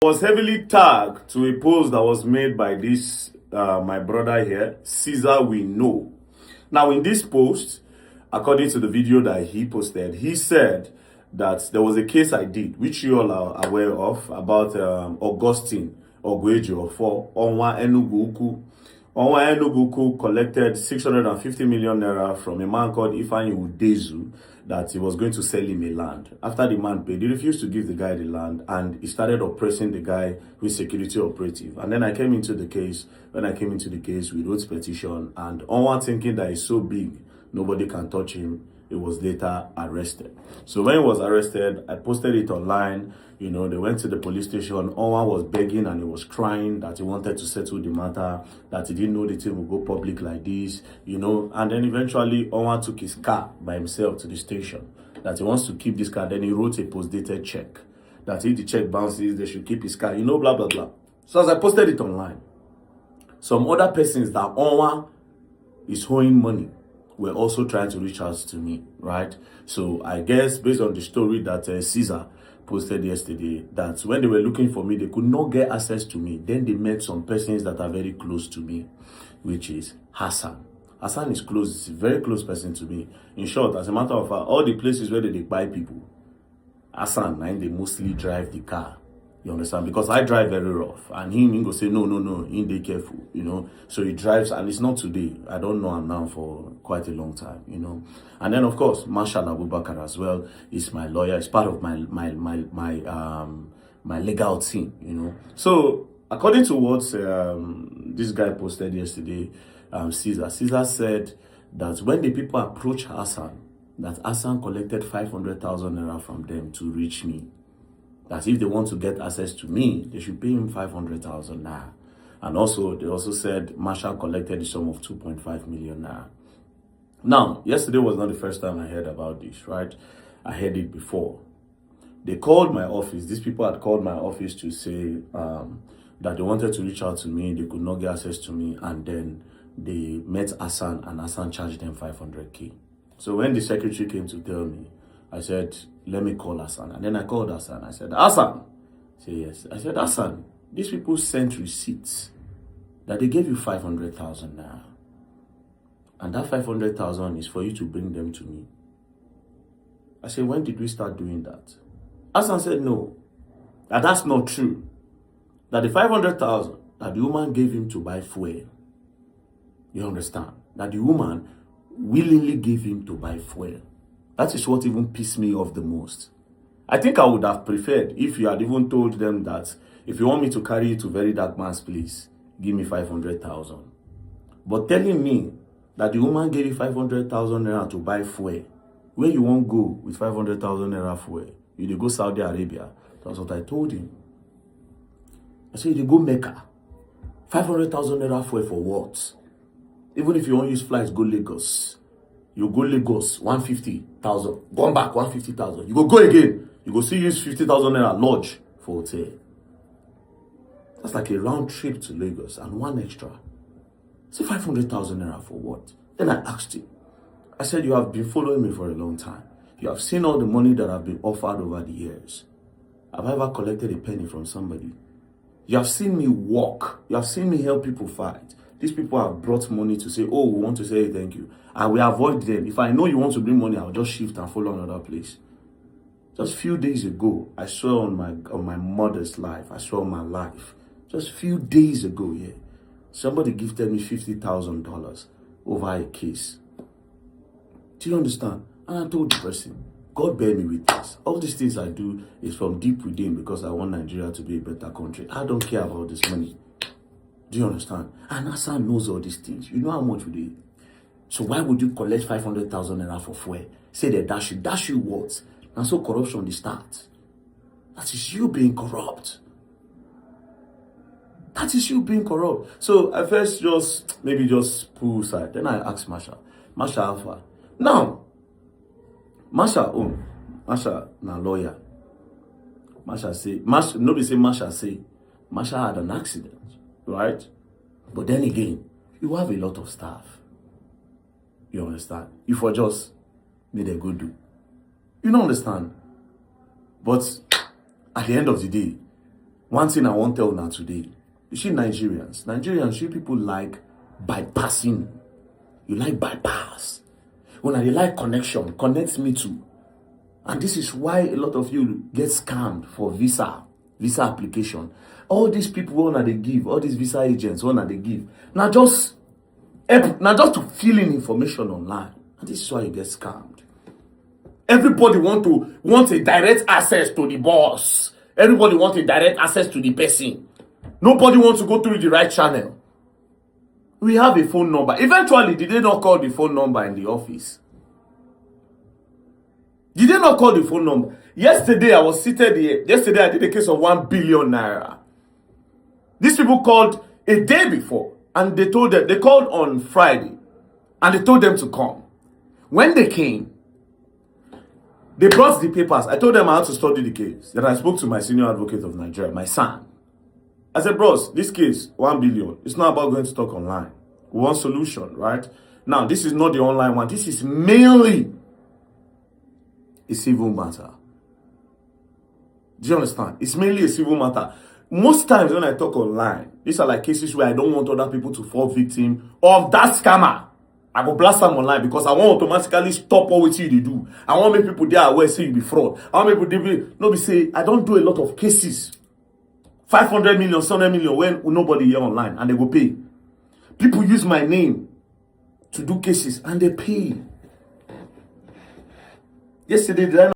Was heavily tagged to a post that was made by this my brother here, Caesar We Know. Now, in this post, according to the video that he posted, he said that there was a case I did, which you all are aware of, about Augustine Ogwejo for Onwa Enugu. Onwa Enugu collected 650 million naira from a man called Ifeanyi Udezu that he was going to sell him a land. After the man paid, he refused to give the guy the land and he started oppressing the guy who is security operative. And then I came into the case. When I came into the case, we wrote petition, and Onwa, thinking that he's so big, nobody can touch him, he was later arrested. So when he was arrested, I posted it online. You know, they went to the police station. Onwa was begging and he was crying that he wanted to settle the matter, that he didn't know the thing would go public like this, you know. And then eventually, Onwa took his car by himself to the station, that he wants to keep this car. Then he wrote a post-dated check, that if the check bounces, they should keep his car, you know, blah, blah, blah. So as I posted it online, some other persons that Onwa is owing money were also trying to reach out to me, right? So I guess based on the story that Caesar posted yesterday, that when they were looking for me, they could not get access to me. Then they met some persons that are very close to me, which is Hassan. Hassan is close, he's a very close person to me. In short, as a matter of fact, all the places where they buy people, Hassan, and they mostly drive the car. You understand? Because I drive very rough. And him go say, no, be careful, you know. So he drives, and it's not today. I don't know him now for quite a long time, you know. And then, of course, Marshal Abubakar as well is my lawyer. It's part of my legal team, you know. So, according to what this guy posted yesterday, Caesar said that when the people approached Hassan, that Hassan collected 500,000 naira from them to reach me. That if they want to get access to me, they should pay him 500,000 naira. And also, they also said Marshall collected the sum of 2.5 million naira. Now, yesterday was not the first time I heard about this, right? I heard it before. They called my office. These people had called my office to say that they wanted to reach out to me. They could not get access to me. And then they met Hassan, and Hassan charged them 500K. So when the secretary came to tell me, I said, let me call Hassan. And then I called Hassan. I said, Hassan. He said, yes. I said, Hassan, these people sent receipts that they gave you 500,000 naira. And that 500,000 is for you to bring them to me. I said, when did we start doing that? Hassan said, no, that's not true. That the 500,000 that the woman gave him to buy fuel, you understand? That the woman willingly gave him to buy fuel. That is what even pissed me off the most. I think I would have preferred if you had even told them that if you want me to carry you to Verydarkman's place, give me 500,000. But telling me that the woman gave you 500,000 naira to buy fuel, where you won't go with 500,000 naira fuel, you go Saudi Arabia. That's what I told him. I said, you go Mecca. 500,000 naira fuel for what? Even if you won't use flights, go Lagos. You go Lagos, 150,000. Come back, 150,000. You go again. You go still use 50,000 naira lodge for hotel. That's like a round trip to Lagos and one extra. Say 500,000 naira for what? Then I asked him. I said, you have been following me for a long time. You have seen all the money that I've been offered over the years. Have I ever collected a penny from somebody? You have seen me walk. You have seen me help people fight. These people have brought money to say, oh, we want to say thank you. And we avoid them. If I know you want to bring money, I'll just shift and follow another place. Just a few days ago, I swear on my mother's life, I swear on my life. Just a few days ago, yeah, somebody gifted me $50,000 over a case. Do you understand? And I told the person, God bear me with this. All these things I do is from deep within because I want Nigeria to be a better country. I don't care about this money. Do you understand? And Hassan knows all these things. You know how much we do. So why would you collect 500,000 naira for fuel? Say they dash you what? And so corruption they start. That is you being corrupt. That is you being corrupt. So I first maybe just pull aside. Then I asked Marshall Alpha. Now, Marshall na lawyer. Marshall say, nobody say Marshall had an accident. Right? But then again, you have a lot of staff. You understand? If I just need a good do. You don't understand? But at the end of the day, One thing I want to tell now today, you see Nigerians, you people like bypassing. You like bypass. When I like connection, connect me too. And this is why a lot of you get scammed for visa application. All these people wanna they give, all these visa agents wanna they give. Now just to fill in information online. And this is why you get scammed. Everybody want a direct access to the boss. Everybody wants a direct access to the person. Nobody wants to go through the right channel. We have a phone number. Eventually, did they not call the phone number in the office? Did they not call the phone number? Yesterday, I was seated here. Yesterday, I did a case of 1 billion naira. These people called a day before, and they called on Friday, and they told them to come. When they came, they brought the papers. I told them I had to study the case. Then I spoke to my senior advocate of Nigeria, my son. I said, bros, this case, 1 billion. It's not about going to talk online. We want solution, right? Now, this is not the online one. This is mainly a civil matter. Do you understand? It's mainly a civil matter. Most times when I talk online, these are like cases where I don't want other people to fall victim of that scammer. I go blast them online because I want automatically stop all what you do. I want make people there aware say you be fraud. I want people no be say I don't do a lot of cases. 500 million, 700 million when nobody here online and they go pay. People use my name to do cases and they pay. Yesterday, did I